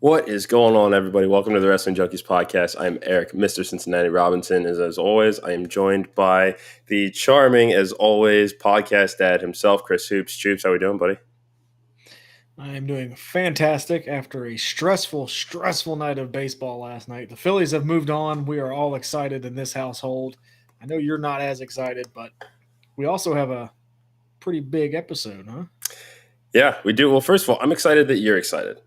What is going on, everybody? Welcome to the Wrestling Junkies podcast. I'm Eric, Mr. Cincinnati Robinson. As always, I am joined by the charming, as always, podcast dad himself, Chris Hoops. Troops, how we doing, buddy? I am doing fantastic after a stressful night of baseball last night. The Phillies have moved on. We are all excited in this household. I know you're not as excited, but we also have a pretty big episode, huh? Yeah, we do. Well, first of all, I'm excited that you're excited.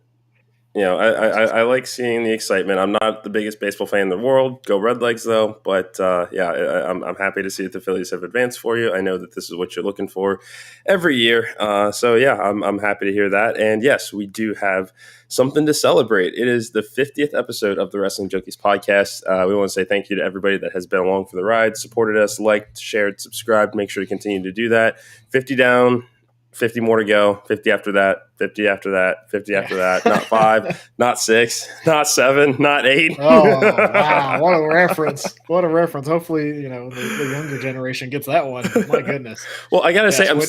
I like seeing the excitement. I'm not the biggest baseball fan in the world. Go Redlegs, though. But I'm happy to see that the Phillies have advanced for you. I know that this is what you're looking for every year. I'm happy to hear that. And yes, we do have something to celebrate. It is the 50th episode of the Wrestling Junkies podcast. We want to say thank you to everybody that has been along for the ride, supported us, liked, shared, subscribed. Make sure to continue to do that. 50 down. 50 more to go, 50 after that, 50 after that, 50 after that, not 5, not 6, not 7, not 8. Oh, wow. What a reference. What a reference. Hopefully, the younger generation gets that one. My goodness. Well, I got to say, I'm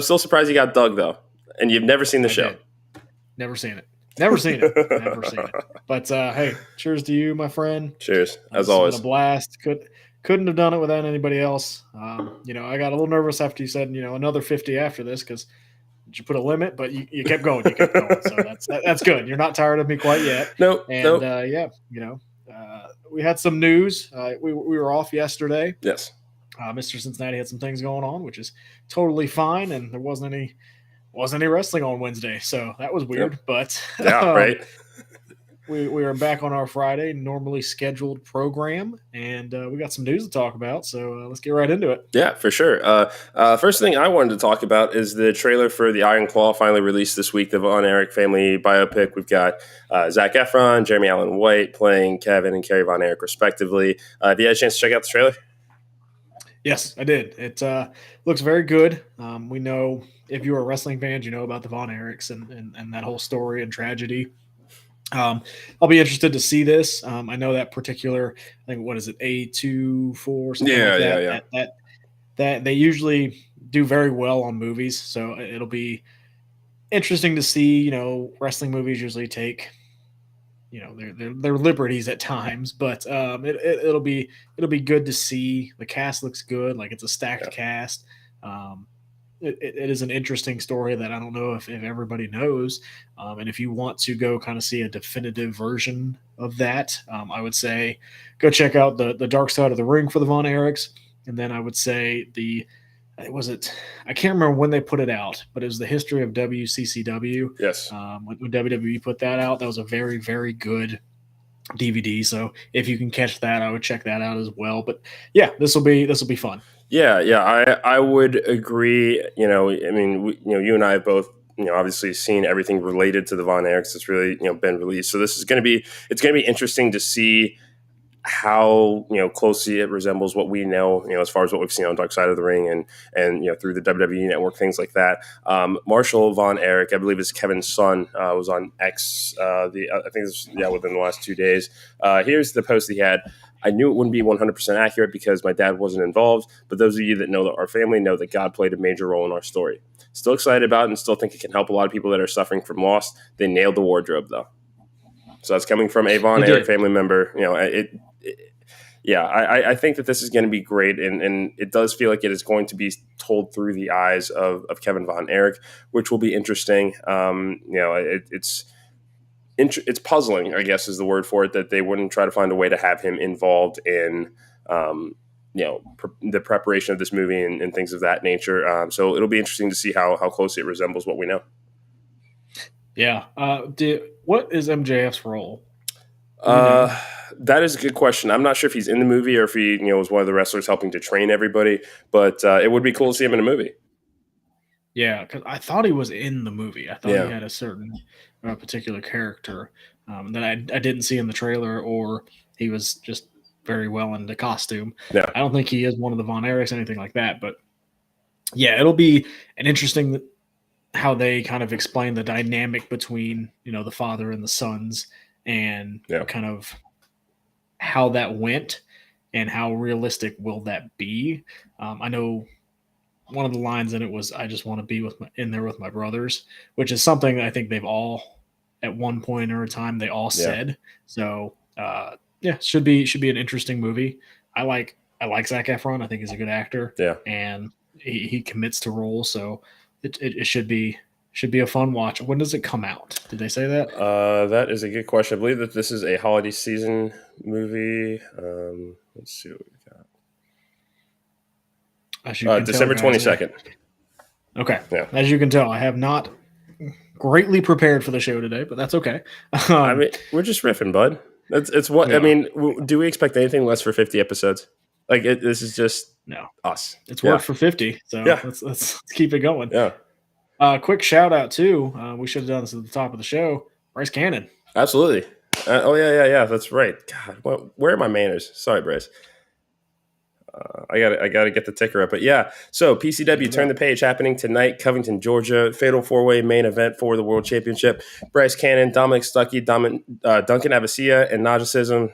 still surprised you got Doug, though, and you've never seen the show. Did. Never seen it. Never seen it. But, hey, cheers to you, my friend. Cheers, as always. It's been a blast. Couldn't have done it without anybody else. I got a little nervous after you said, another 50 after this because you put a limit, but you kept going. So that's good. You're not tired of me quite yet. Nope. We had some news. We were off yesterday. Yes. Mr. Cincinnati had some things going on, which is totally fine, and there wasn't any wrestling on Wednesday, so that was weird. Yep. But yeah, right. We are back on our Friday normally scheduled program, and we got some news to talk about, so let's get right into it. Yeah, for sure. First thing I wanted to talk about is the trailer for The Iron Claw finally released this week, the Von Erich family biopic. We've got Zac Efron, Jeremy Allen White playing Kevin and Kerry Von Erich, respectively. Have you had a chance to check out the trailer? Yes, I did. It looks very good. We know, if you're a wrestling fan, you know about the Von Erichs and that whole story and tragedy. I'll be interested to see this. I know that particular, I think, what is it, A24, something like that. Yeah. That they usually do very well on movies, so it'll be interesting to see. Wrestling movies usually take, their liberties at times, but it'll be good to see. The cast looks good, like it's a stacked cast. It is an interesting story that I don't know if everybody knows. And if you want to go kind of see a definitive version of that, I would say go check out the Dark Side of the Ring for the Von Erichs. And then I would say I can't remember when they put it out, but it was the history of WCCW. Yes. When WWE put that out, that was a very, very good DVD. So if you can catch that, I would check that out as well. But yeah, this will be fun. Yeah, I would agree. You and I have both, obviously seen everything related to the Von Erichs that's really, been released. So this is going to be interesting to see how, closely it resembles what we know, as far as what we've seen on Dark Side of the Ring and through the WWE Network, things like that. Marshall Von Erich, I believe is Kevin's son, was on X. I think within the last 2 days. Here's the post he had. I knew it wouldn't be 100% accurate because my dad wasn't involved, but those of you that know our family know that God played a major role in our story. Still excited about it and still think it can help a lot of people that are suffering from loss. They nailed the wardrobe, though. So that's coming from a Von Erich family member. I think that this is going to be great, and it does feel like it is going to be told through the eyes of Kevin Von Erich, which will be interesting. It's puzzling, I guess is the word for it, that they wouldn't try to find a way to have him involved in, the preparation of this movie and things of that nature. So it'll be interesting to see how closely it resembles what we know. Yeah. What is MJF's role? That is a good question. I'm not sure if he's in the movie or if he, was one of the wrestlers helping to train everybody, but it would be cool to see him in a movie. Yeah, because I thought he was in the movie. I thought he had a certain particular character that I didn't see in the trailer, or he was just very well into costume. Yeah. I don't think he is one of the Von Erichs, anything like that. But yeah, it'll be an interesting how they kind of explain the dynamic between, the father and the sons and kind of how that went and how realistic will that be. I know one of the lines in it was, "I just want to be in there with my brothers," which is something I think they've all at one point or a time they all Yeah. said. So yeah, should be an interesting movie. I like Zac Efron. I think he's a good actor, Yeah. and he commits to roles. So it should be a fun watch. When does it come out? Did they say that? That is a good question. I believe that this is a holiday season movie. Let's see what we As you got. can tell, December guys. 22nd. Okay. Yeah. As you can tell, I have not greatly prepared for the show today, but that's okay. I mean, we're just riffing, bud. It's what We I are. mean. Do we expect anything less for 50 episodes? Like this is just No, us. it's Yeah. worked for 50, so Yeah. let's keep it going. Yeah. Quick shout out too. We should have done this at the top of the show. Bryce Cannon. Absolutely. Oh yeah. That's right. God, where are my manners? Sorry, Bryce. I got to get the ticker up. But yeah, so PCW Turn the Page happening tonight, Covington, Georgia. Fatal 4-way main event for the World Championship. Bryce Cannon, Dominic Stuckey, Duncan Abasia, and Najasism.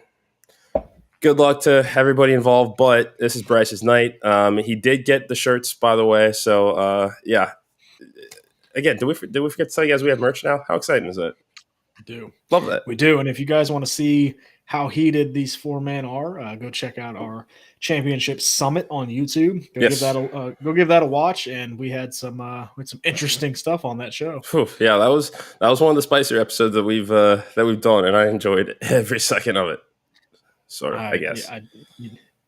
Good luck to everybody involved, but this is Bryce's night. He did get the shirts, by the way. So yeah. Again, did we forget to tell you guys we have merch now? How exciting is that? We do. Love that. We do. And if you guys want to see how heated these four men are, go check out our championship summit on YouTube. Go give that a watch. And we had some interesting stuff on that show. Whew, yeah, that was one of the spicier episodes that we've done, and I enjoyed every second of it. Sort of, I guess. Yeah,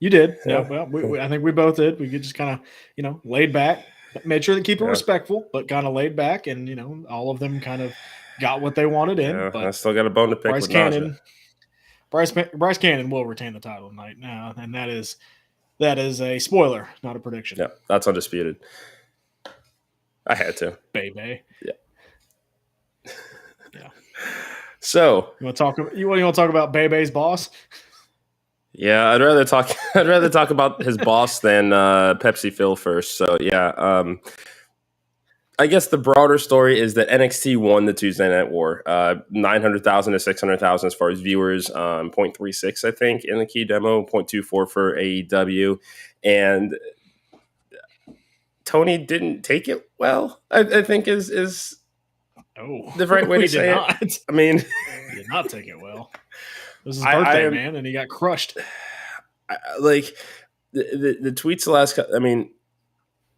you did. Yeah. Yeah. Well, I think we both did. We just kind of, laid back, made sure to keep it respectful, but kind of laid back, and all of them kind of got what they wanted in. Yeah, but I still got a bone to pick with Naja. Bryce Cannon will retain the title tonight now, and that is a spoiler, not a prediction. Yeah, that's undisputed. I had to. Baby. Yeah. Yeah. So you want to talk about Bebe's boss? Yeah, I'd rather talk about his boss than Pepsi Phil first. So yeah, I guess the broader story is that NXT won the Tuesday Night War, 900,000 to 600,000 as far as viewers, 0.36 I think in the key demo, 0.24 for AEW, and Tony didn't take it well. I think is the right way to say it. I mean, he did not take it well. It was his birthday, man, and he got crushed. Like the tweets the last. I mean,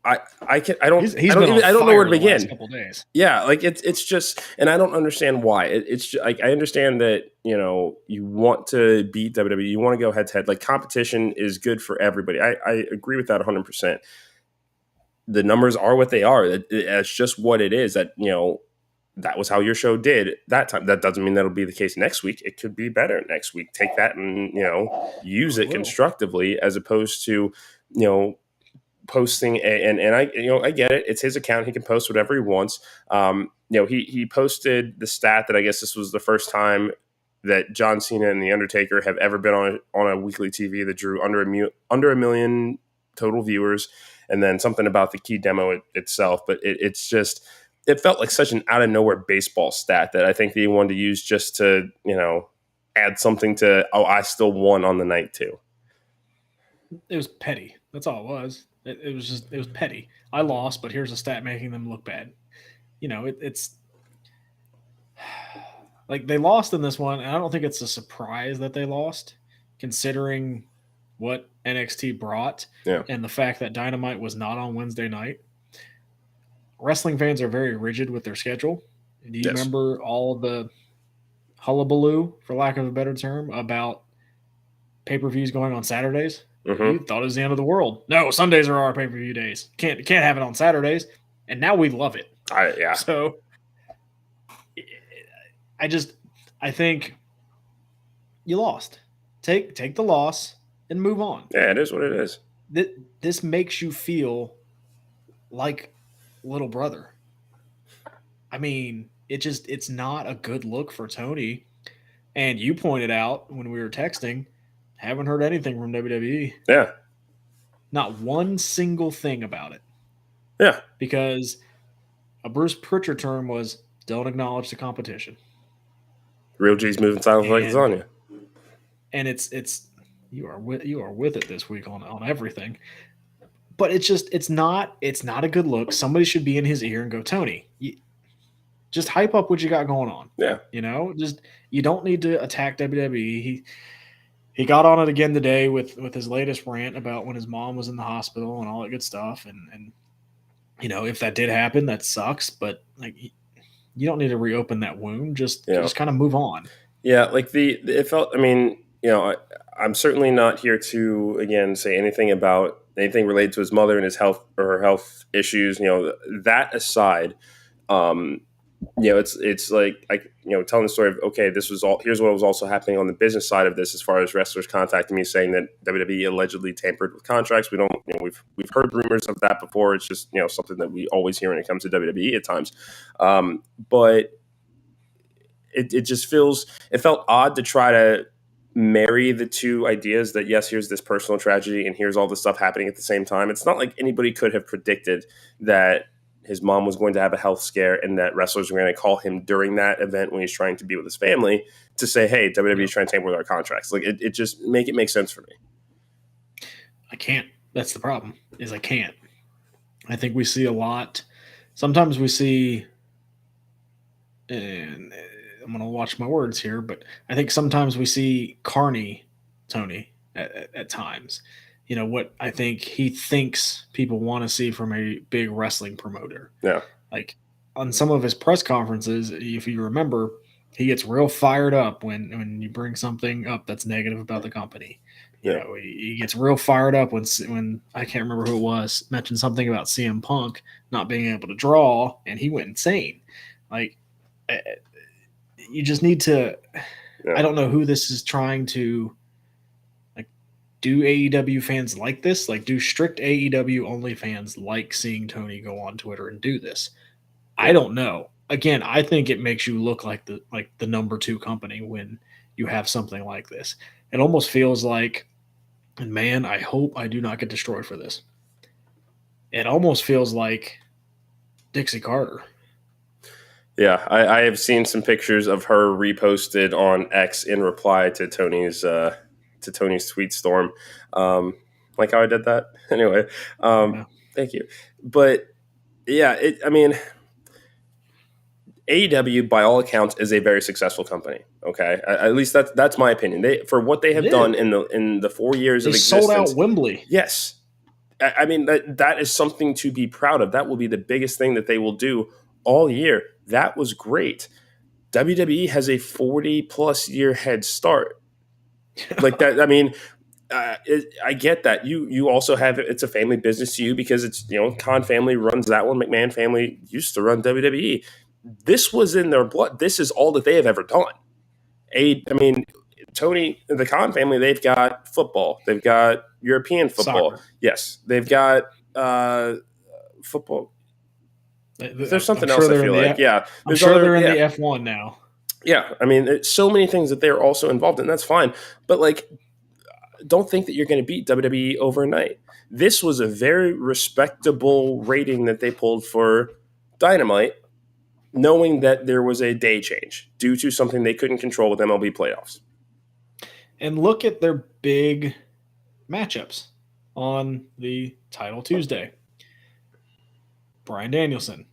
I don't know where to begin. Couple days. Yeah, like it's just, and I don't understand why. It's just, like I understand that you want to beat WWE, you want to go head to head. Like competition is good for everybody. I agree with that 100%. The numbers are what they are. That's just what it is. That that was how your show did that time. That doesn't mean that'll be the case next week. It could be better next week. Take that and use it constructively as opposed to posting and I get it. It's his account. He can post whatever he wants. He posted the stat that I guess this was the first time that John Cena and The Undertaker have ever been on a weekly TV that drew under a million total viewers, and then something about the key demo itself. But it's just. It felt like such an out of nowhere baseball stat that I think they wanted to use just to, add something to, I still won on the night too. It was petty. That's all it was. It was petty. I lost, but here's a stat making them look bad. It's like they lost in this one, and I don't think it's a surprise that they lost, considering what NXT brought and the fact that Dynamite was not on Wednesday night. Wrestling fans are very rigid with their schedule. Do you remember all the hullabaloo, for lack of a better term, about pay-per-views going on Saturdays? Mm-hmm. You thought it was the end of the world. No, Sundays are our pay-per-view days. Can't have it on Saturdays. And now we love it. Yeah. So I think you lost. Take the loss and move on. Yeah, it is what it is. This makes you feel like little brother. I mean, it's not a good look for Tony. And you pointed out when we were texting, haven't heard anything from WWE. Yeah. Not one single thing about it. Yeah. Because a Bruce Pritchard term was don't acknowledge the competition. Real G's moving silently like lasagna. And it's you are with it this week on everything. But it's not a good look. Somebody should be in his ear and go, Tony, just hype up what you got going on. Yeah. Just you don't need to attack WWE. He got on it again today with his latest rant about when his mom was in the hospital and all that good stuff. And if that did happen, that sucks. But like, you don't need to reopen that wound. Yeah. Just kind of move on. Yeah. Like it felt. I mean, I'm certainly not here to again say anything about anything related to his mother and his health or her health issues. That aside, um, it's like telling the story of okay, this was all. Here's what was also happening on the business side of this, as far as wrestlers contacting me saying that WWE allegedly tampered with contracts. We don't, we've heard rumors of that before. It's just something that we always hear when it comes to WWE at times, but it just felt odd to try to marry the two ideas that yes, here's this personal tragedy and here's all this stuff happening at the same time. It's not like anybody could have predicted that his mom was going to have a health scare and that wrestlers were going to call him during that event when he's trying to be with his family to say, hey, WWE is trying to tamper with our contracts. Like it just make sense for me. I can't. That's the problem, is I can't. I think we see a lot. Sometimes we see, and I'm going to watch my words here, but I think sometimes we see Carney Tony at times. What I think he thinks people want to see from a big wrestling promoter. Yeah. Like on some of his press conferences, if you remember, he gets real fired up when you bring something up that's negative about the company. He gets real fired up when I can't remember who it was mentioned something about CM Punk not being able to draw, and he went insane. Like, you just need to. Yeah. I don't know who this is trying to. Like, do AEW fans like this? Like, do strict AEW only fans like seeing Tony go on Twitter and do this? Yeah. I don't know. Again, I think it makes you look like the number 2 company when you have something like this. It almost feels like, and man, I hope I do not get destroyed for this. It almost feels like Dixie Carter. Yeah, I have seen some pictures of her reposted on X in reply to Tony's tweet storm. Like how I did that? Anyway, Thank you. But yeah, AEW, by all accounts, is a very successful company. Okay, at least that's my opinion. For what they have done in the 4 years of existence, sold out Wembley. Yes, I mean that is something to be proud of. That will be the biggest thing that they will do all year. That was great. WWE has a 40+ year head start. Like that. I mean, I get that. You also have it's a family business to you because it's Khan family runs that one. McMahon family used to run WWE. This was in their blood. This is all that they have ever done. Tony, the Khan family, they've got football. They've got European football. Soccer. Yes. They've got football. There's something else I feel like. Yeah. I'm sure they're in the F1 now. Yeah. I mean, there's so many things that they're also involved in. That's fine. But, like, don't think that you're going to beat WWE overnight. This was a very respectable rating that they pulled for Dynamite, knowing that there was a day change due to something they couldn't control with MLB playoffs. And look at their big matchups on the Title Tuesday. Bryan Danielson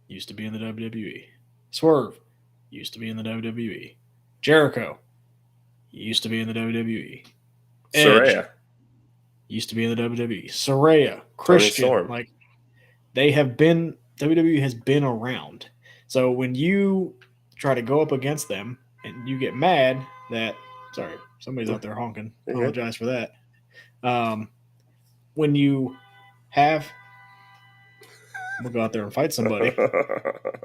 used to be in the WWE. Swerve used to be in the WWE. Jericho used to be in the WWE. Edge Saraya used to be in the WWE. Saraya, Christian, like they have been. WWE has been around. So when you try to go up against them and you get mad that, sorry, somebody's out there honking. I apologize for that. When you have, we'll go out there and fight somebody.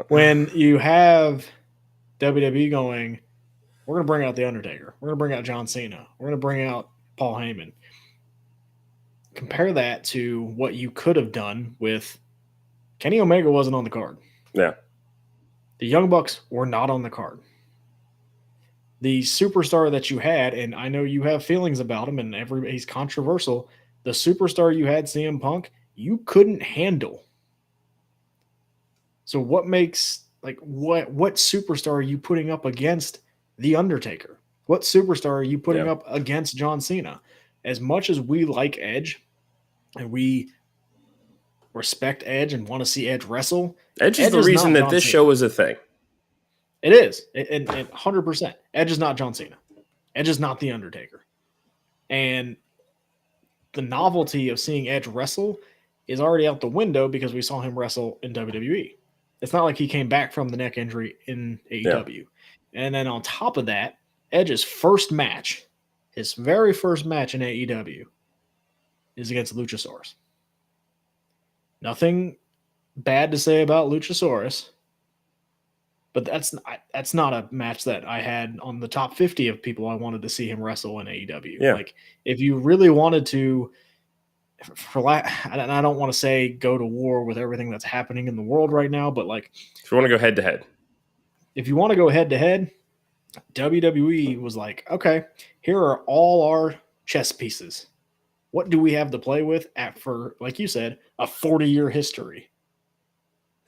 When you have WWE going, we're going to bring out The Undertaker. We're going to bring out John Cena. We're going to bring out Paul Heyman. Compare that to what you could have done with Kenny Omega wasn't on the card. Yeah. The Young Bucks were not on the card. The superstar that you had, and I know you have feelings about him, and he's controversial. The superstar you had, CM Punk, you couldn't handle. So what makes what superstar are you putting up against The Undertaker? What superstar are you putting up against John Cena? As much as we like Edge, and we respect Edge and want to see Edge wrestle, Edge is Edge the is reason not that John this Cena. show is a thing. It is, and 100%. Edge is not John Cena. Edge is not The Undertaker. And the novelty of seeing Edge wrestle is already out the window because we saw him wrestle in WWE. It's not like he came back from the neck injury in Yeah. AEW. And then on top of that, Edge's first match, his very first match in AEW, is against Luchasaurus. Nothing bad to say about Luchasaurus, but that's not a match that I had on the top 50 of people I wanted to see him wrestle in AEW. Yeah. Like, if you really wanted to, and I don't want to say go to war with everything that's happening in the world right now, but like, If you want to go head to head, if you want to go head to head, WWE was like, okay, here are all our chess pieces. What do we have to play with for, like you said, a 40-year history?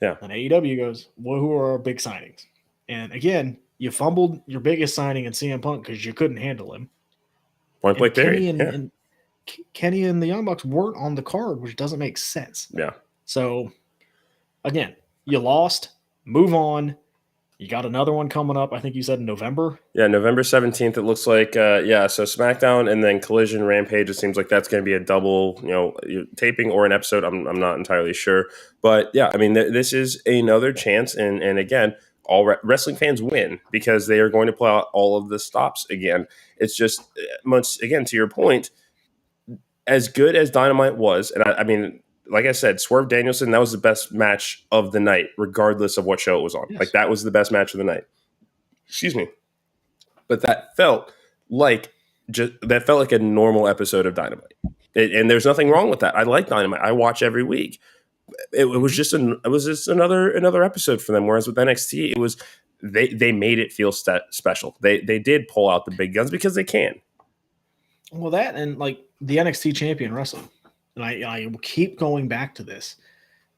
Yeah. And AEW goes, well, who are our big signings? And again, you fumbled your biggest signing in CM Punk because you couldn't handle him. point blank period. And Kenny and the Young Bucks weren't on the card, which doesn't make sense. Yeah. So again, you lost, move on. You got another one coming up. I think you said in November. Yeah, November 17th, it looks like. Yeah, so SmackDown and then Collision Rampage. It seems like that's going to be a double, taping or an episode. I'm not entirely sure. But yeah, I mean, this is another chance. And again, all wrestling fans win because they are going to pull out all of the stops again. It's just, again, to your point, as good as Dynamite was, and I mean, like I said, Swerve Danielson, that was the best match of the night, regardless of what show it was on. Yes. Like, that was the best match of the night. Excuse me. But that felt like a normal episode of Dynamite. And there's nothing wrong with that. I like Dynamite. I watch every week. It was just another episode for them. Whereas with NXT, it was they made it feel special. They did pull out the big guns because they can. Well, that and like the NXT champion wrestling. And I keep going back to this.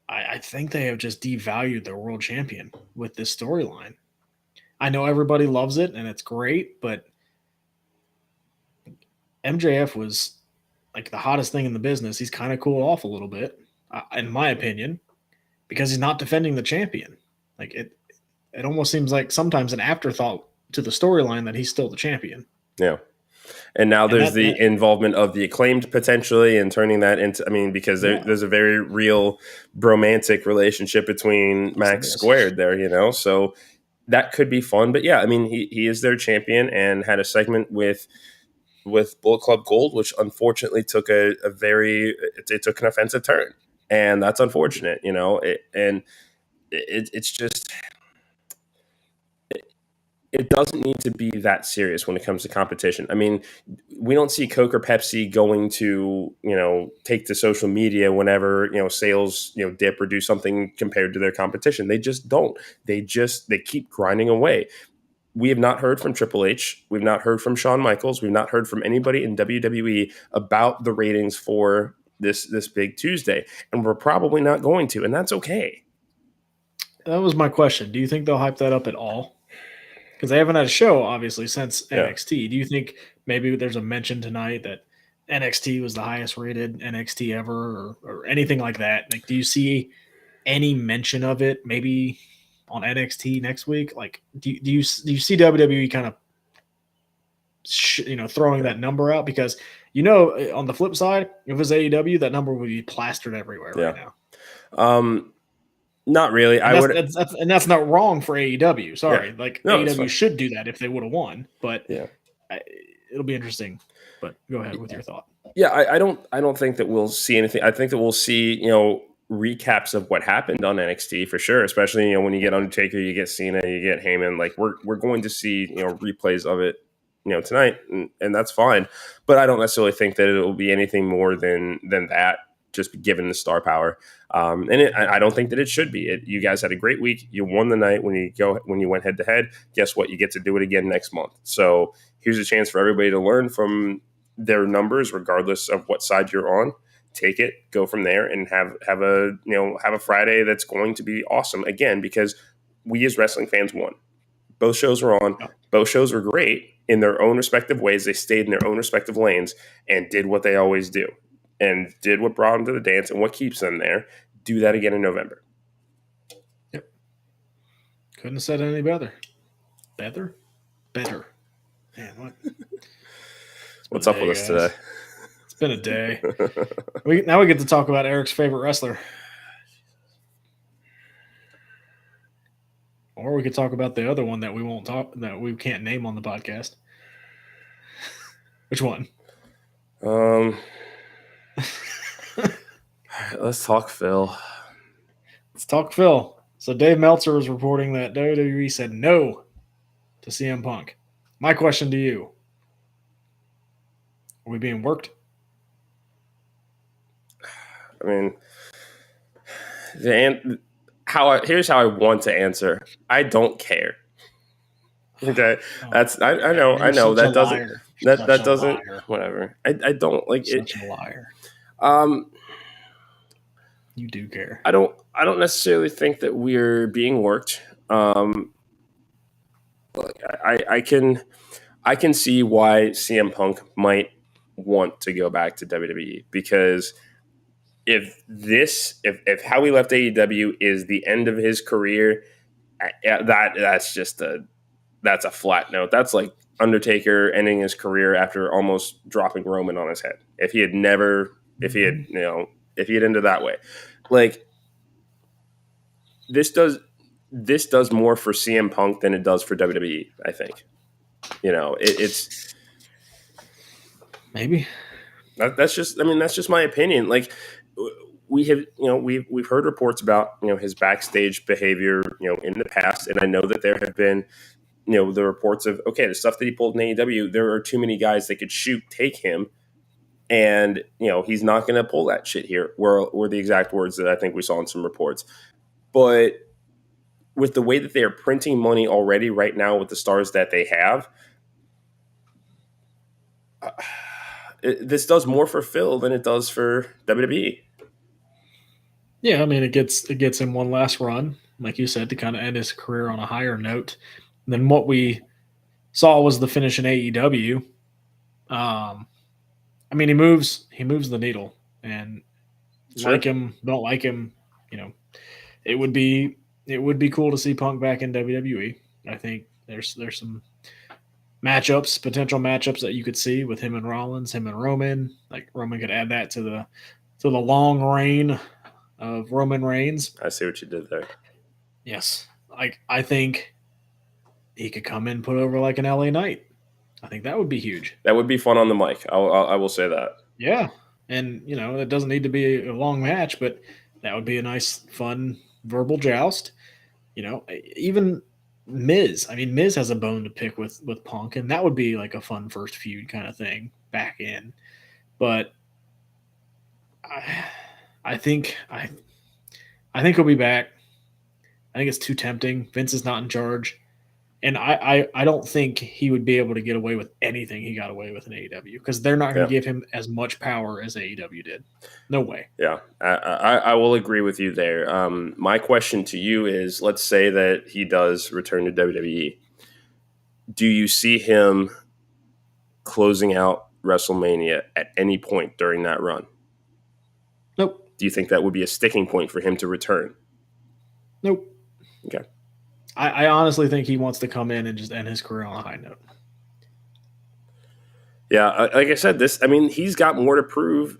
I think they have just devalued their world champion with this storyline. I know everybody loves it and it's great, but MJF was like the hottest thing in the business. He's kind of cooled off a little bit, in my opinion, because he's not defending the champion. Like it almost seems like sometimes an afterthought to the storyline that he's still the champion. Yeah. And now there's the involvement of the Acclaimed potentially and turning that into, I mean, because there's a very real bromantic relationship between Max Squared there, so that could be fun. But yeah, I mean, he is their champion and had a segment with Bullet Club Gold, which unfortunately took it took an offensive turn. And that's unfortunate, it's just, it doesn't need to be that serious when it comes to competition. I mean, we don't see Coke or Pepsi going to, take to social media whenever, sales, dip or do something compared to their competition. They just don't. They keep grinding away. We have not heard from Triple H. We've not heard from Shawn Michaels. We've not heard from anybody in WWE about the ratings for this big Tuesday. And we're probably not going to, and that's okay. That was my question. Do you think they'll hype that up at all? Because they haven't had a show, obviously, since NXT. Do you think maybe there's a mention tonight that NXT was the highest rated NXT ever or anything like that? Like, do you see any mention of it maybe on NXT next week? Like, do you see WWE kind of throwing that number out? Because on the flip side, if it was AEW, that number would be plastered everywhere right now. Not really. And that's not wrong for AEW. Sorry, AEW should do that if they would have won. But it'll be interesting. But go ahead with your thought. Yeah, I don't think that we'll see anything. I think that we'll see recaps of what happened on NXT for sure. Especially when you get Undertaker, you get Cena, you get Heyman. Like we're going to see replays of it tonight, and that's fine. But I don't necessarily think that it will be anything more than that. Just given the star power. I don't think that it should be. You guys had a great week. You won the night when you went head to head. Guess what? You get to do it again next month. So here's a chance for everybody to learn from their numbers, regardless of what side you're on. Take it, go from there, and have a Friday that's going to be awesome again because we as wrestling fans won. Both shows were on. Both shows were great in their own respective ways. They stayed in their own respective lanes and did what they always do. And did what brought them to the dance and what keeps them there. do that again in November. Yep. Couldn't have said it any better. Better. Man, what? What's up with us today? It's been a day. Now we get to talk about Eric's favorite wrestler. Or we could talk about the other one that we can't name on the podcast. Which one? Let's talk Phil. Let's talk Phil. So Dave Meltzer is reporting that WWE said no to CM Punk. My question to you: are we being worked? I mean, here's how I want to answer. I don't care. Okay, I know that doesn't whatever. I don't like it. Such a liar. You do care. I don't necessarily think that we're being worked. I can see why CM Punk might want to go back to WWE, because if how he left AEW is the end of his career, that's a flat note. That's like Undertaker ending his career after almost dropping Roman on his head. If he had ended that way, like this does more for CM Punk than it does for WWE. I think, it's maybe that's just my opinion. Like we've heard reports about his backstage behavior in the past, and I know that there have been the reports of the stuff that he pulled in AEW. There are too many guys that could take him, and he's not going to pull that shit here. Were the exact words that I think we saw in some reports. But with the way that they are printing money already right now with the stars that they have, this does more for Phil than it does for WWE. Yeah, I mean, it gets him one last run, like you said, to kind of end his career on a higher note than what we saw was the finish in AEW. I mean, he moves the needle, and Sure. Like him, don't like him, it would be cool to see Punk back in WWE. I think there's some potential matchups that you could see with him and Rollins, him and Roman. Like Roman could add that to the long reign of Roman Reigns. I see what you did there. Yes, I think he could come in and put over like an LA Knight. I think that would be huge. That would be fun on the mic. I will say that. Yeah, and it doesn't need to be a long match, but that would be a nice, fun verbal joust. Even Miz. I mean, Miz has a bone to pick with Punk, and that would be like a fun first feud kind of thing back in. But I think he'll be back. I think it's too tempting. Vince is not in charge, and I don't think he would be able to get away with anything he got away with in AEW, because they're not going to give him as much power as AEW did. No way. Yeah, I will agree with you there. My question to you is, let's say that he does return to WWE. Do you see him closing out WrestleMania at any point during that run? Nope. Do you think that would be a sticking point for him to return? Nope. Okay. I honestly think he wants to come in and just end his career on a high note. Yeah, like I said, he's got more to prove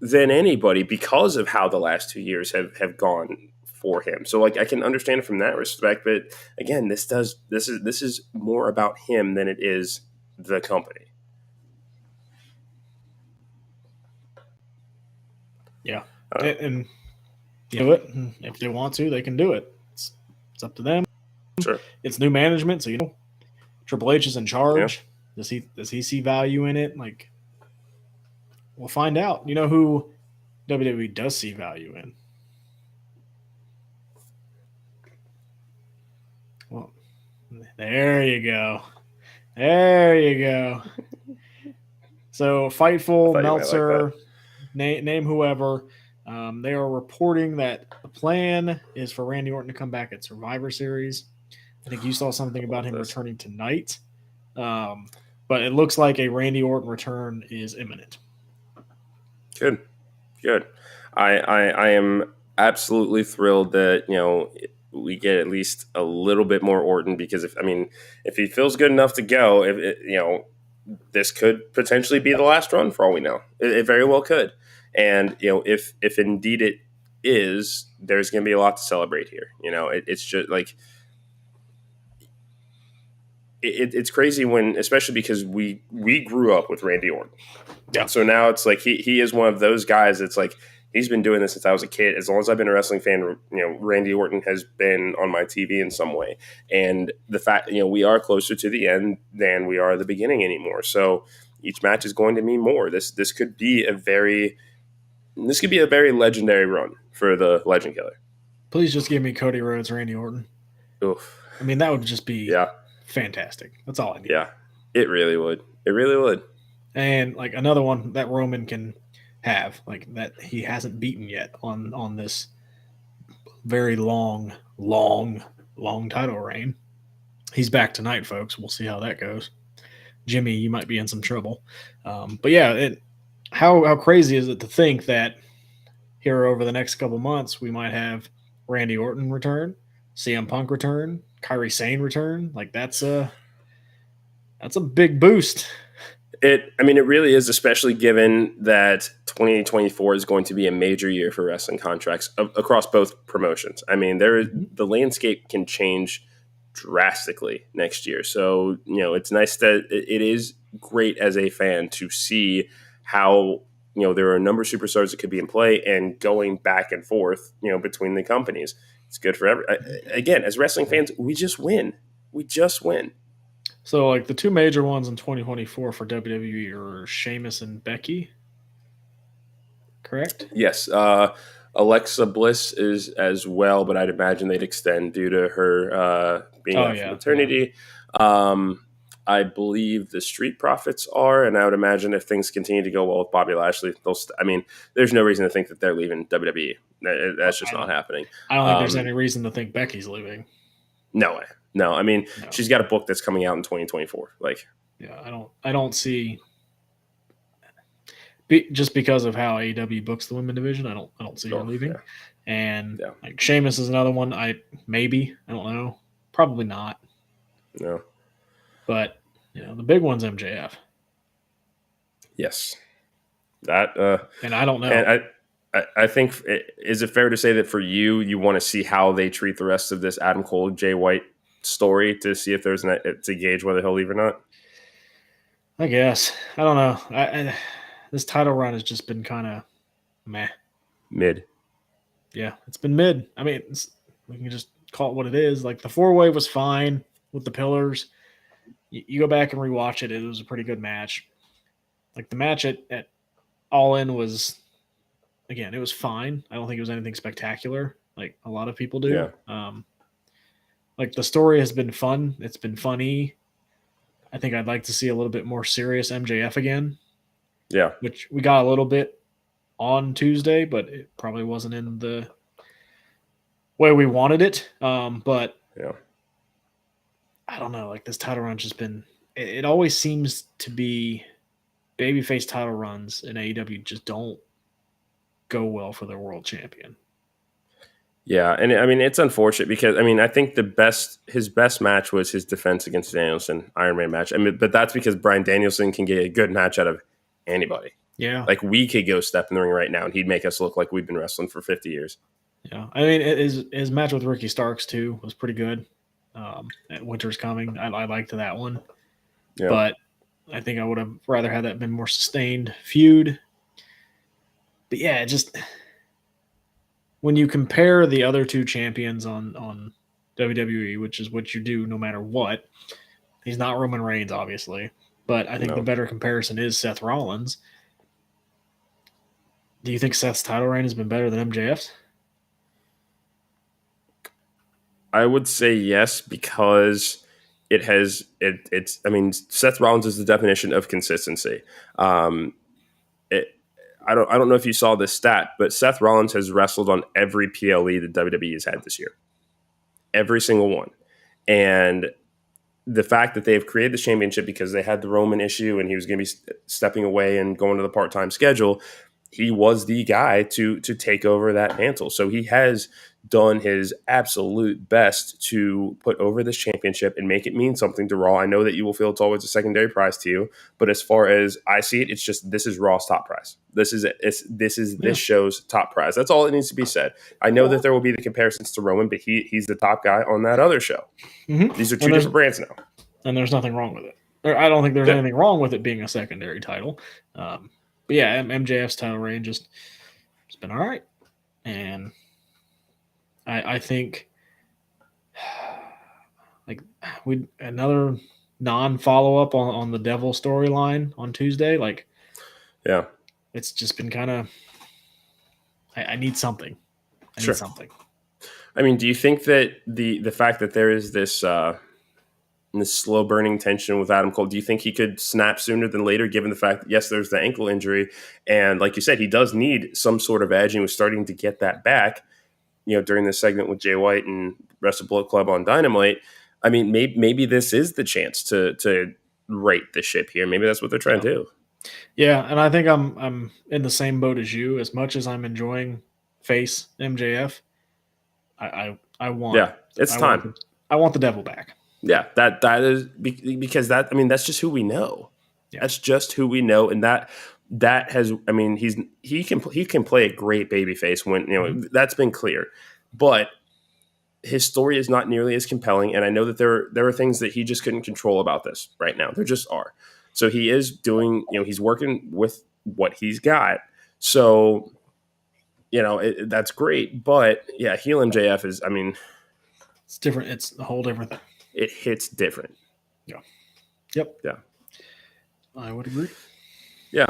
than anybody because of how the last 2 years have gone for him. So I can understand it from that respect, but again, this is more about him than it is the company. Yeah. And if they want to, they can do it. It's up to them. Sure. It's new management, so Triple H is in charge. Yeah. Does he see value in it? Like, we'll find out. You know who WWE does see value in? Well, there you go. So Fightful, Meltzer, name whoever. They are reporting that the plan is for Randy Orton to come back at Survivor Series. I think you saw something about him returning tonight. But it looks like a Randy Orton return is imminent. Good. I am absolutely thrilled that we get at least a little bit more Orton, because if he feels good enough to go, if it, this could potentially be the last run for all we know. It very well could, and if indeed it is, there's going to be a lot to celebrate here. It's just like it's crazy when, especially because we grew up with Randy Orton. Yeah. So now it's like he is one of those guys that's like, he's been doing this since I was a kid. As long as I've been a wrestling fan, Randy Orton has been on my TV in some way. And the fact, we are closer to the end than we are the beginning anymore. So each match is going to mean more. This could be a very legendary run for the Legend Killer. Please just give me Cody Rhodes, Randy Orton. Oof. I mean, that would just be Yeah. fantastic. That's all I need. Yeah. It really would. It really would. And like another one that Roman can have, like that he hasn't beaten yet on this very long title reign. He's back tonight, folks. We'll see how that goes. Jimmy, you might be in some trouble. But yeah, how crazy is it to think that here over the next couple months we might have Randy Orton return, CM Punk return, Kairi Sane return? Like that's a big boost. It really is, especially given that 2024 is going to be a major year for wrestling contracts across both promotions. The landscape can change drastically next year. So, it's nice that it is great as a fan to see how, there are a number of superstars that could be in play and going back and forth, between the companies. It's good for again, as wrestling fans, we just win. We just win. So, like the two major ones in 2024 for WWE are Sheamus and Becky, correct? Yes. Alexa Bliss is as well, but I'd imagine they'd extend due to her being out for maternity. Yeah. I believe the Street Profits are, and I would imagine if things continue to go well with Bobby Lashley, there's no reason to think that they're leaving WWE. That's just not happening. I don't think there's any reason to think Becky's leaving. No way. No, she's got a book that's coming out in 2024. Yeah, I don't see. Just because of how AEW books the women division, I don't see her leaving. Yeah. And like Sheamus is another one. I don't know, probably not. No, but the big one's MJF. Yes, that and I don't know. And I think, is it fair to say that for you want to see how they treat the rest of this Adam Cole, Jay White story to see if there's to gauge whether he'll leave or not? I guess. I don't know. This title run has just been kind of meh. Mid. Yeah, it's been mid. We can just call it what it is. Like the 4-way was fine with the pillars. You go back and rewatch it. It was a pretty good match. Like the match at All In was, again, it was fine. I don't think it was anything spectacular like a lot of people do. Yeah. Like the story has been fun. It's been funny. I think I'd like to see a little bit more serious MJF again. Yeah. Which we got a little bit on Tuesday, but it probably wasn't in the way we wanted it. But yeah, I don't know. Like this title run's just been, it always seems to be babyface title runs in AEW just don't go well for their world champion. Yeah, and it's unfortunate because I think his best match was his defense against Danielson Iron Man match. But that's because Bryan Danielson can get a good match out of anybody. Yeah, like we could go step in the ring right now and he'd make us look like we've been wrestling for 50 years. Yeah, his match with Ricky Starks too was pretty good. Winter's Coming, I liked that one. Yeah. But I think I would have rather had that been more sustained feud. But yeah, just when you compare the other two champions on WWE, which is what you do no matter what, he's not Roman Reigns, obviously. But I think the better comparison is Seth Rollins. Do you think Seth's title reign has been better than MJF's? I would say yes, because it's Seth Rollins is the definition of consistency. I don't know if you saw this stat, but Seth Rollins has wrestled on every PLE that WWE has had this year. Every single one. And the fact that they've created the championship because they had the Roman issue and he was going to be stepping away and going to the part-time schedule, he was the guy to take over that mantle. So he has done his absolute best to put over this championship and make it mean something to Raw. I know that you will feel it's always a secondary prize to you, but as far as I see it, it's just this is Raw's top prize. This is this show's top prize. That's all that needs to be said. I know that there will be the comparisons to Roman, but he's the top guy on that other show. Mm-hmm. These are two different brands now, and there's nothing wrong with it. I don't think there's anything wrong with it being a secondary title. But yeah, MJF's title reign just it's been all right, and I think like we another non-follow up on the Devil storyline on Tuesday. Like, yeah, it's just been kind of. I need something. I need something. I mean, do you think that the fact that there is this slow burning tension with Adam Cole, do you think he could snap sooner than later, given the fact that, yes, there's the ankle injury, and like you said, he does need some sort of edge, and he was starting to get that back, during this segment with Jay White and rest of Bullet Club on Dynamite. I mean, maybe this is the chance to right the ship here. Maybe that's what they're trying to do. Yeah, and I think I'm in the same boat as you. As much as I'm enjoying face MJF, I want it's time. I want the Devil back. Yeah, that is because that's just who we know. Yeah. That's just who we know, and that has. I mean, he can play a great babyface when that's been clear, but his story is not nearly as compelling. And I know that there are things that he just couldn't control about this right now. There just are. So he is doing. He's working with what he's got. So that's great. But yeah, heel MJF is. I mean, it's different. It's a whole different thing. It hits different. Yeah. Yep. Yeah. I would agree. Yeah.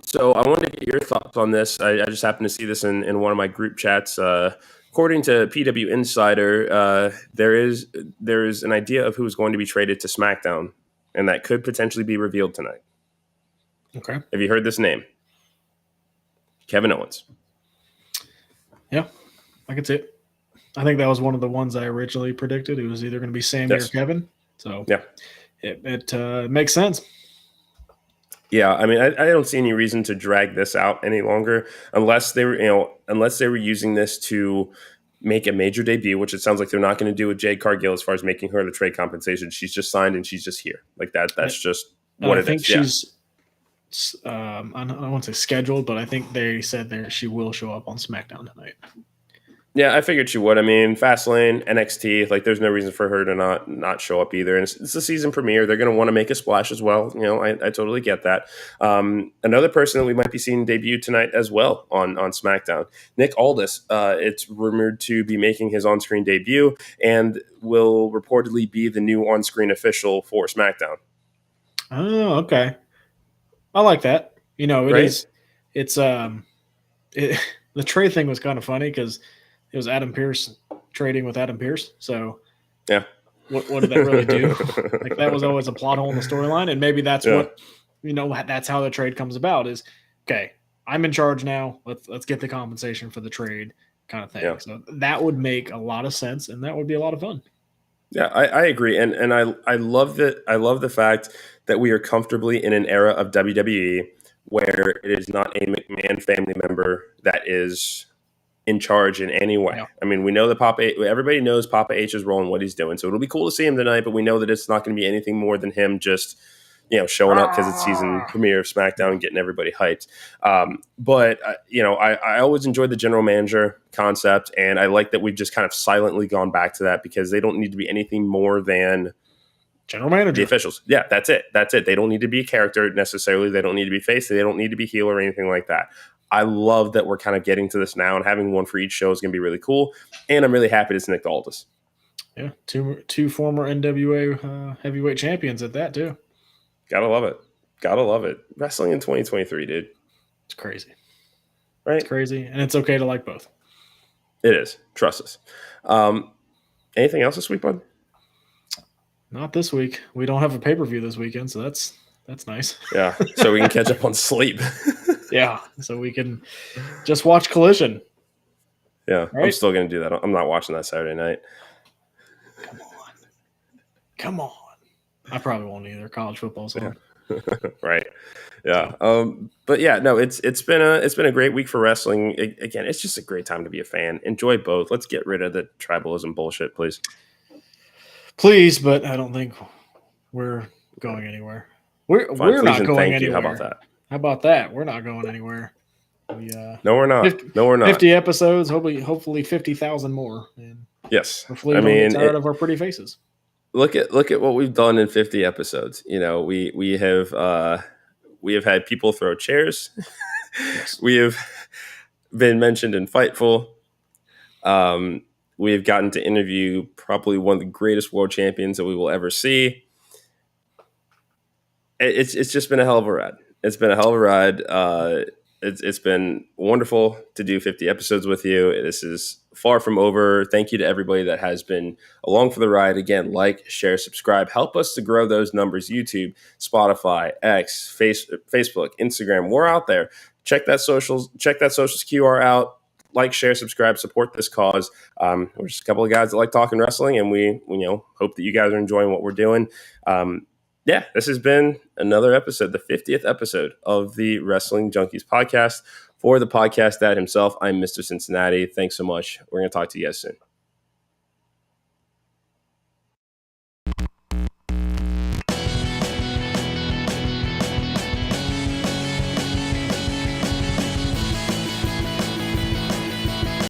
So I wanted to get your thoughts on this. I just happened to see this in one of my group chats. According to PW Insider, there is an idea of who is going to be traded to SmackDown, and that could potentially be revealed tonight. Okay. Have you heard this name? Kevin Owens. Yeah, I could see it. I think that was one of the ones I originally predicted. It was either going to be Sammy or Kevin. So yeah, it makes sense. Yeah, I mean, I don't see any reason to drag this out any longer unless they were using this to make a major debut, which it sounds like they're not going to do with Jade Cargill as far as making her the trade compensation. She's just signed and she's just here like that. That's just what it is. I think she's. I don't want to say scheduled, but I think they said she will show up on SmackDown tonight. Yeah, I figured she would. I mean, Fastlane, NXT, like there's no reason for her to not show up either. And it's the season premiere. They're going to want to make a splash as well. I totally get that. Another person that we might be seeing debut tonight as well on SmackDown, Nick Aldis. It's rumored to be making his on-screen debut and will reportedly be the new on-screen official for SmackDown. Oh, okay. I like that. It's the trade thing was kind of funny because it was Adam Pearce trading with Adam Pearce. So yeah, what did that really do? Like that was always a plot hole in the storyline, and maybe that's what that's how the trade comes about. Is okay. I'm in charge now. Let's get the compensation for the trade, kind of thing. Yeah. So that would make a lot of sense, and that would be a lot of fun. Yeah, I agree, and I love that. I love the fact that we are comfortably in an era of WWE where it is not a McMahon family member that is in charge in any way. Yeah. I mean, we know that everybody knows Papa H's role and what he's doing, so it'll be cool to see him tonight. But we know that it's not going to be anything more than him just showing up because it's season premiere of SmackDown and getting everybody hyped. But I always enjoyed the general manager concept, and I like that we've just kind of silently gone back to that because they don't need to be anything more than general manager. The officials. Yeah, that's it. They don't need to be a character necessarily. They don't need to be face. They don't need to be heel or anything like that. I love that we're kind of getting to this now, and having one for each show is going to be really cool. And I'm really happy it's Nick Aldis. Yeah, two former NWA heavyweight champions at that too. Gotta love it. Wrestling in 2023, dude. It's crazy. Right? It's crazy, and it's okay to like both. It is. Trust us. Anything else this week, bud? Not this week. We don't have a pay-per-view this weekend, so that's nice. Yeah, so we can catch up on sleep. Yeah, so we can just watch Collision. Yeah, right? I'm still going to do that. I'm not watching that Saturday night. Come on. I probably won't either. College football's on. Right. Yeah. So But yeah, no, it's been a great week for wrestling. Again, it's just a great time to be a fan. Enjoy both. Let's get rid of the tribalism bullshit, please. please, but I don't think we're going anywhere. Fine, We're please not and going thank you. How about anywhere. that? How about that? We're not going anywhere. We No, we're not. 50, No, we're not. 50 episodes, hopefully 50,000 more, and Yes. hopefully I you don't get mean, tired of our pretty faces. look at what we've done in 50 episodes. You know, we have had people throw chairs. Yes. We have been mentioned in Fightful. Um, we have gotten to interview probably one of the greatest world champions that we will ever see. It's just been a hell of a ride. It's been a hell of a ride. It's been wonderful to do 50 episodes with you. This is far from over. Thank you to everybody that has been along for the ride. Again, like, share, subscribe. Help us to grow those numbers. YouTube, Spotify, X, Facebook, Instagram. We're out there. Check that socials QR out. Like, share, subscribe, support this cause. We're just a couple of guys that like talking wrestling, and we hope that you guys are enjoying what we're doing. Yeah, this has been another episode, the 50th episode of the Wrestling Junkies podcast. For the podcast dad himself, I'm Mr. Cincinnati. Thanks so much. We're going to talk to you guys soon.